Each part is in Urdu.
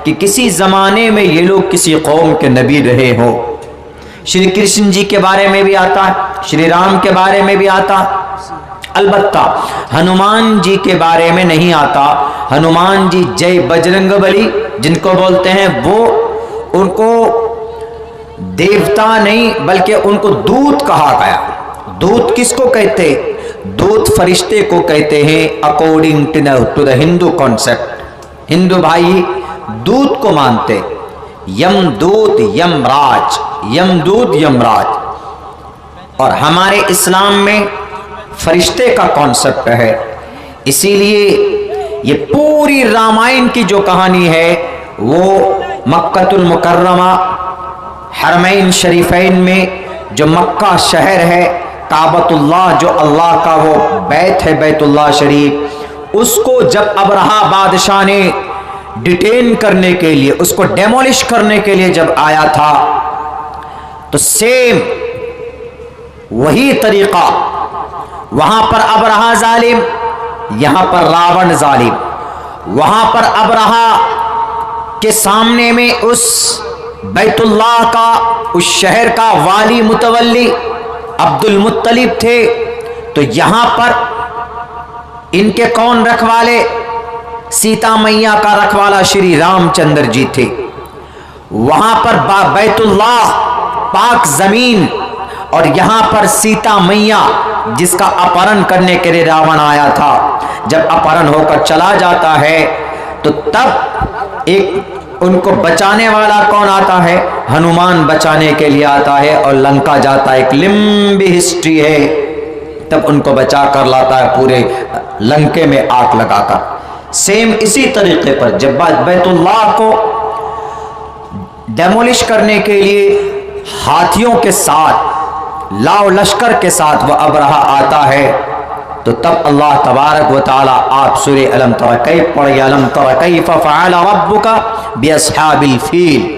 کہ کسی زمانے میں یہ لوگ کسی قوم کے نبی رہے ہوں۔ شری کرشن جی کے بارے میں بھی آتا ہے، شری رام کے بارے میں بھی آتا، البتہ ہنومان جی کے بارے میں نہیں آتا۔ ہنومان جی جے بجرنگ بلی جن کو بولتے ہیں، وہ ان کو دیوتا نہیں بلکہ ان کو دودت کہا گیا۔ دودت کس کو کہتے؟ دودت فرشتے کو کہتے ہیں according to the Hindu concept. Hindu بھائی دودت کو مانتے، یم دودت یم راج، یم دودت یم راج۔ اور ہمارے اسلام میں فرشتے کا کانسیپٹ ہے، اسی لیے یہ پوری رامائن کی جو کہانی ہے وہ مکہ المکرمہ حرمین شریفین میں جو مکہ شہر ہے، کعبۃ اللہ جو اللہ کا وہ بیت ہے، بیت اللہ شریف، اس کو جب ابرہہ بادشاہ نے ڈیٹین کرنے کے لیے، اس کو ڈیمولش کرنے کے لیے جب آیا تھا، تو سیم وہی طریقہ، وہاں پر ابرہہ ظالم، یہاں پر راون ظالم۔ وہاں پر ابرہہ کے سامنے میں اس بیت اللہ کا، اس شہر کا والی متولی عبد المطلب تھے، تو یہاں پر ان کے کون رکھوالے؟ سیتا میاں کا رکھوالا شری رام چندر جی تھے۔ وہاں پر بیت اللہ پاک زمین، اور یہاں پر سیتا میاں جس کا اپہرن کرنے کے لیے راون آیا تھا، جب اپہرن ہو کر چلا جاتا ہے تو تب ایک ان کو بچانے والا کون آتا ہے؟ ہنومان بچانے کے لیے آتا ہے، اور لنکا جاتا ہے، ایک لمبی ہسٹری ہے، تب ان کو بچا کر لاتا ہے پورے لنکے میں آگ لگا کر۔ سیم اسی طریقے پر جب بیت اللہ کو ڈیمولش کرنے کے لیے ہاتھیوں کے ساتھ، لاؤ لشکر کے ساتھ وہ ابرہہ آتا ہے، تو تب اللہ تبارک و تعالی آپ سورہ الم تر کیف پڑھیے، الم تر کیف فعل ربک باصحاب الفیل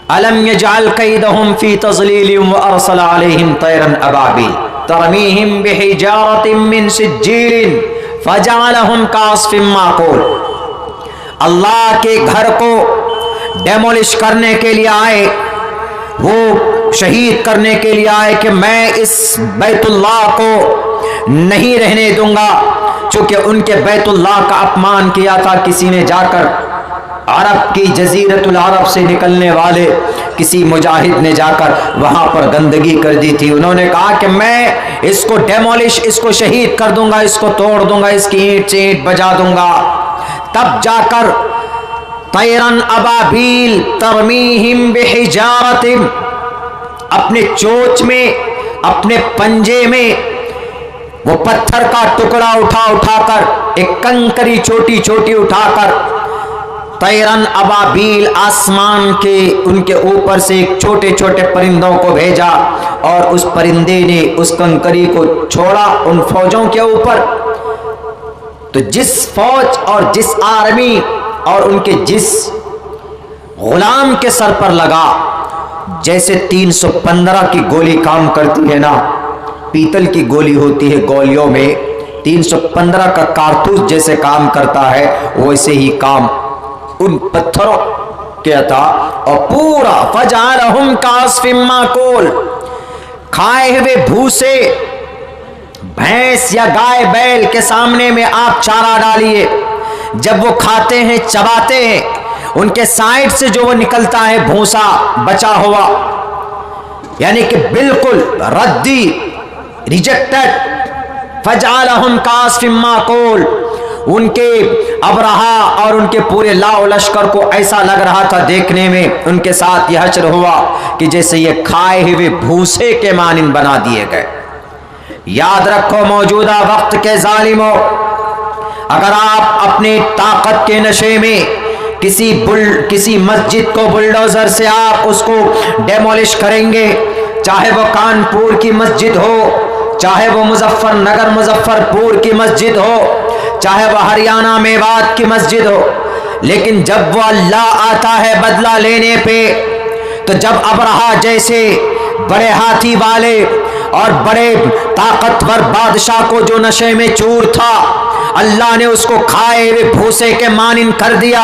الم یجعل کیدہم فی تضلیل وارسل علیہم طیرا ابابیل ترمیہم بحجارۃ من سجیل فجعلہم کعصف مأکول۔ اللہ کے گھر کو ڈیمولش کرنے کے لیے آئے، وہ شہید کرنے کے لیے آئے کہ میں اس بیت اللہ کو نہیں رہنے دوں گا، چونکہ ان کے بیت اللہ کا اپمان کیا تھا کسی نے جا کر، عرب کی جزیرت العرب سے نکلنے والے کسی مجاہد نے جا کر وہاں پر گندگی کر دی تھی۔ انہوں نے کہا کہ میں اس کو ڈیمولش، اس کو شہید کر دوں گا، اس کو توڑ دوں گا، اس کی اینٹ سے اینٹ بجا دوں گا۔ تب جا کر طیرن ابابیل ترمیہم بحجارۃ، اپنے چونچ میں، اپنے پنجے میں وہ پتھر کا ٹکڑا اٹھا کر، ایک کنکری چھوٹی چھوٹی اٹھا کر، طیرن ابابیل آسمان کے ان کے اوپر سے ایک چھوٹے چھوٹے پرندوں کو بھیجا، اور اس پرندے نے اس کنکری کو چھوڑا ان فوجوں کے اوپر۔ تو جس فوج اور جس آرمی اور ان کے جس غلام کے سر پر لگا، جیسے 315 کی گولی کام کرتی ہے نا، پیتل کی گولی ہوتی ہے گولیوں میں، 315 کا کارتوس جیسے کام کرتا ہے، ویسے ہی کام ان پتھروں کیا تھا، اور پورا فجعلہم کعصف مأکول، کھائے ہوئے بھوسے بھینس یا گائے بیل کے سامنے میں آپ چارہ ڈالیے، جب وہ کھاتے ہیں، چباتے ہیں، ان کے سائڈ سے جو وہ نکلتا ہے بھوسا بچا ہوا، یعنی کہ بالکل ردی، ریجیکٹڈ، فجعلہم کعصف مأکول۔ ان کے ابرہہ اور ان کے پورے لاؤ لشکر کو ایسا لگ رہا تھا دیکھنے میں، ان کے ساتھ یہ حشر ہوا کہ جیسے یہ کھائے ہوئے بھوسے کے مانند بنا دیے گئے۔ یاد رکھو موجودہ وقت کے ظالموں، اگر آپ اپنے طاقت کے نشے میں کسی مسجد کو بلڈوزر سے آپ اس کو ڈیمولش کریں گے، چاہے وہ کانپور کی مسجد ہو، چاہے وہ مظفر نگر مظفر پور کی مسجد ہو، چاہے وہ ہریانہ میوات کی مسجد ہو، لیکن جب وہ اللہ آتا ہے بدلہ لینے پہ، تو جب ابرہہ جیسے بڑے ہاتھی والے اور بڑے طاقتور بادشاہ کو جو نشے میں چور تھا، اللہ نے اس کو کھائے ہوئے بھوسے کے مانند کر دیا،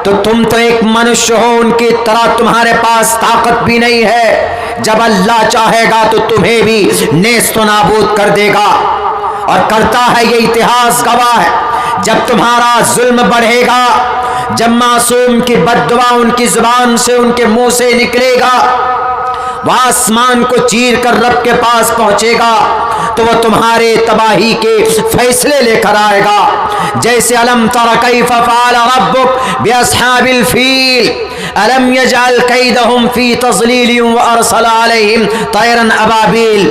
تو تم تو ایک منشیہ ہو، ان کی طرح تمہارے پاس طاقت بھی نہیں ہے۔ جب اللہ چاہے گا تو تمہیں بھی نیست و نابود کر دے گا، اور کرتا ہے، یہ اتہاس گواہ ہے۔ جب تمہارا ظلم بڑھے گا، جب معصوم کی بد دعا ان کی زبان سے، ان کے منہ سے نکلے گا، وہ آسمان کو چیر کر رب کے پاس پہنچے گا، تو وہ تمہارے تباہی کے فیصلے لے کر آئے گا۔ جیسے الم تر کیف فعل ربک باصحاب الفیل الم یجعل کیدہم فی تضلیل وارسل علیہم طیرا ابابیل۔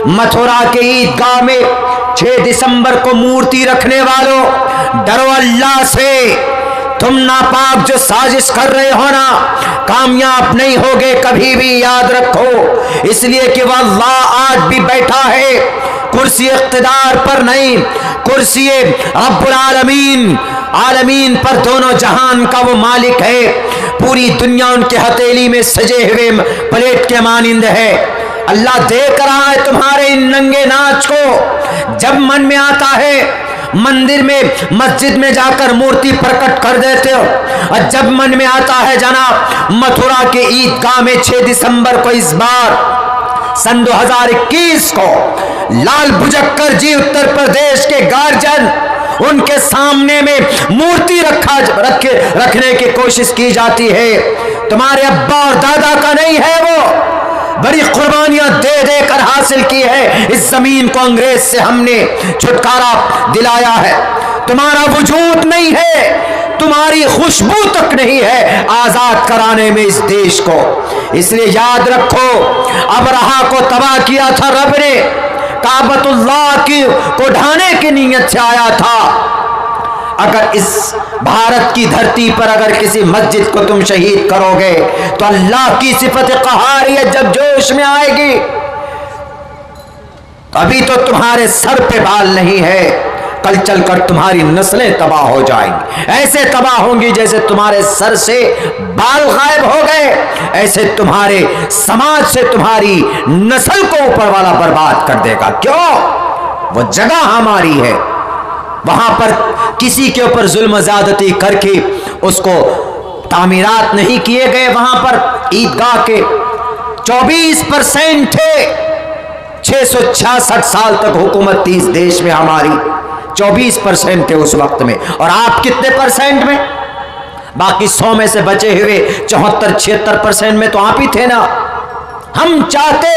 متھرا کے عیدگاہ میں 6 دسمبر کو مورتی رکھنے والوں، ڈرو اللہ سے، تم ناپاک جو سازش کر رہے ہو نا، کامیاب نہیں ہوگے کبھی بھی، یاد رکھو، اس لیے کہ وہ اللہ آج بھی بیٹھا ہے، کرسی اقتدار پر نہیں، کرسی رب العالمین، عالمین پر، دونوں جہان کا وہ مالک ہے۔ پوری دنیا ان کے ہتھیلی میں سجے ہوئے پلیٹ کے مانند ہے۔ اللہ دیکھ رہا ہے تمہارے ان ننگے ناچ کو۔ جب من میں آتا ہے مندر میں، مسجد میں جا کر مورتی پرکٹ کر دیتے ہو، اور جب من میں آتا ہے جناب متھرا کے عیدگاہ میں 6 دسمبر کو، اس بار سن 2021 کو، لال بجکر جی اتر پردیش کے گارجن، ان کے سامنے میں مورتی رکھنے کی کوشش کی جاتی ہے۔ تمہارے ابا اور دادا کا نہیں ہے، وہ بڑی قربانیاں دے دے کر حاصل کی ہے اس زمین کو، انگریز سے ہم نے چھٹکارا دلایا ہے۔ تمہارا وجود نہیں ہے، تمہاری خوشبو تک نہیں ہے آزاد کرانے میں اس دیش کو۔ اس لیے یاد رکھو، ابرہا کو تباہ کیا تھا رب نے، کعبۃ اللہ کو ڈھانے کی نیت سے آیا تھا۔ اگر اس بھارت کی دھرتی پر اگر کسی مسجد کو تم شہید کرو گے تو اللہ کی صفت قہاریت جب جوش میں آئے گی، ابھی تو تمہارے سر پہ بال نہیں ہے، کل چل کر تمہاری نسلیں تباہ ہو جائیں گی، ایسے تباہ ہوں گی جیسے تمہارے سر سے بال غائب ہو گئے، ایسے تمہارے سماج سے تمہاری نسل کو اوپر والا برباد کر دے گا۔ کیوں؟ وہ جگہ ہماری ہے، وہاں پر کسی کے اوپر ظلم زیادتی کر کے اس کو تعمیرات نہیں کیے گئے۔ وہاں پر عیدگاہ کے 24% تھے، 666 سال تک حکومت تھی اس دیش میں ہماری، 24% تھے اس وقت میں، اور آپ کتنے پرسنٹ میں؟ باقی 100 میں سے بچے ہوئے 74-76% میں تو آپ ہی تھے نا۔ ہم چاہتے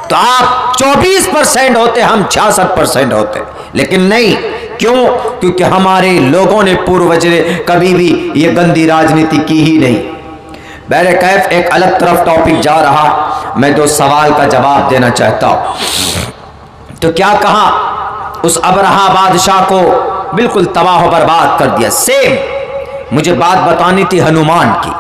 تو آپ 24% ہوتے، ہم 66% ہوتے، لیکن نہیں۔ کیوں؟ کیونکہ ہمارے لوگوں نے پوروج نے کبھی بھی یہ گندی راجنیتی کی ہی نہیں۔ بہرکیف ایک الگ طرف ٹاپک جا رہا، میں تو سوال کا جواب دینا چاہتا ہوں۔ تو کیا کہا؟ اس ابرہا بادشاہ کو بالکل تباہ و برباد کر دیا۔ سیم مجھے بات بتانی تھی ہنومان کی،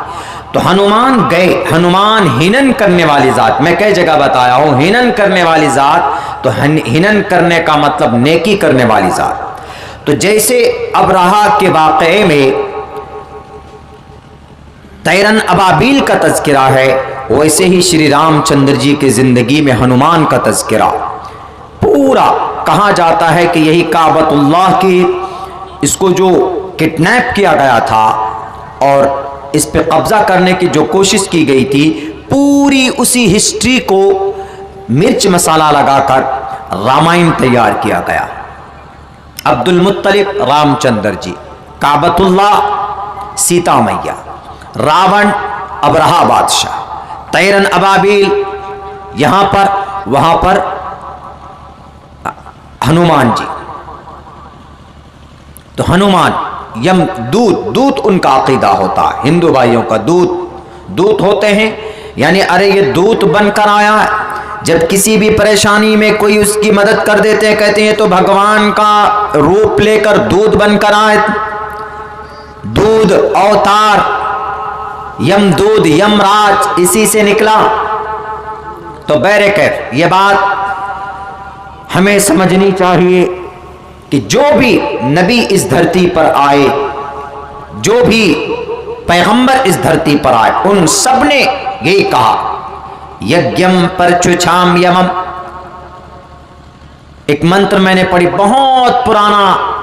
تو ہنومان گئے، ہنومان ہنن کرنے والی ذات، میں کئی جگہ بتایا ہوں، ہنن کرنے والی ذات، تو ہنن کرنے کا مطلب نیکی کرنے والی ذات۔ تو جیسے ابرہا کے واقعے میں طیرن ابابیل کا تذکرہ ہے، ویسے ہی شری رام چندر جی کی زندگی میں ہنومان کا تذکرہ پورا کہا جاتا ہے کہ یہی کعبۃ اللہ کی، اس کو جو کڈنیپ کیا گیا تھا اور اس پہ قبضہ کرنے کی جو کوشش کی گئی تھی، پوری اسی ہسٹری کو مرچ مسالہ لگا کر رامائن تیار کیا گیا۔ عبد المطلب رام چندر جی، کعبۃ اللہ سیتا میاں، راون ابرہا بادشاہ، طیرن ابابیل یہاں پر، وہاں پر ہنومان جی۔ تو ہنومان یم دودھ ان کا عقیدہ ہوتا ہے، ہندو بھائیوں کا دودھ ہوتے ہیں، یعنی ارے یہ دودھ بن کر آیا ہے، جب کسی بھی پریشانی میں کوئی اس کی مدد کر دیتے ہیں، کہتے ہیں تو بھگوان کا روپ لے کر دودھ بن کر آئے، دودھ اوتار، یم دودھ یم راج اسی سے نکلا۔ تو بہرکیف یہ بات ہمیں سمجھنی چاہیے کہ جو بھی نبی اس دھرتی پر آئے، جو بھی پیغمبر اس دھرتی پر آئے، ان سب نے یہی کہا، یجم پرچوچھام یمم۔ ایک منتر میں نے پڑھی، بہت پرانا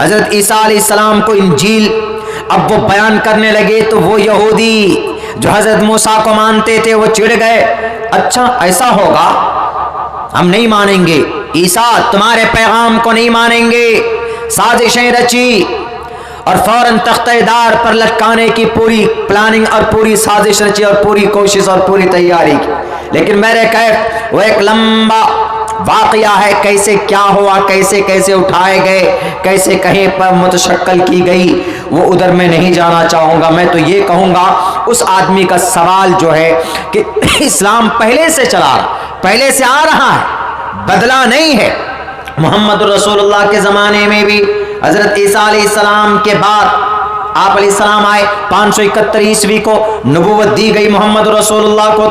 حضرت عیسیٰ علیہ السلام کو انجیل اب وہ بیان کرنے لگے تو وہ یہودی جو حضرت موسیٰ کو مانتے تھے وہ چڑ گئے، اچھا ایسا ہوگا، ہم نہیں مانیں گے، عیسیٰ تمہارے پیغام کو نہیں مانیں گے، سازشیں رچی اور فوراً تختہ دار پر لٹکانے کی پوری پلاننگ اور پوری سازش رچی اور پوری کوشش اور پوری تیاری کی۔ لیکن میرے کیف وہ ایک لمبا واقعہ ہے، کیسے کیا ہوا، کیسے کیسے اٹھائے گئے، کیسے کہیں پر متشکل کی گئی، وہ ادھر میں نہیں جانا چاہوں گا۔ میں تو یہ کہوں گا اس آدمی کا سوال جو ہے کہ اسلام پہلے سے چلا رہا، پہلے سے آ رہا ہے، بدلا نہیں ہے۔ محمد رسول اللہ کے زمانے میں بھی حضرت عیسیٰ علیہ السلام کے بعد آپ علیہ السلام آئے، 571 عیسوی کو نبوت دی گئی محمد رسول اللہ کو۔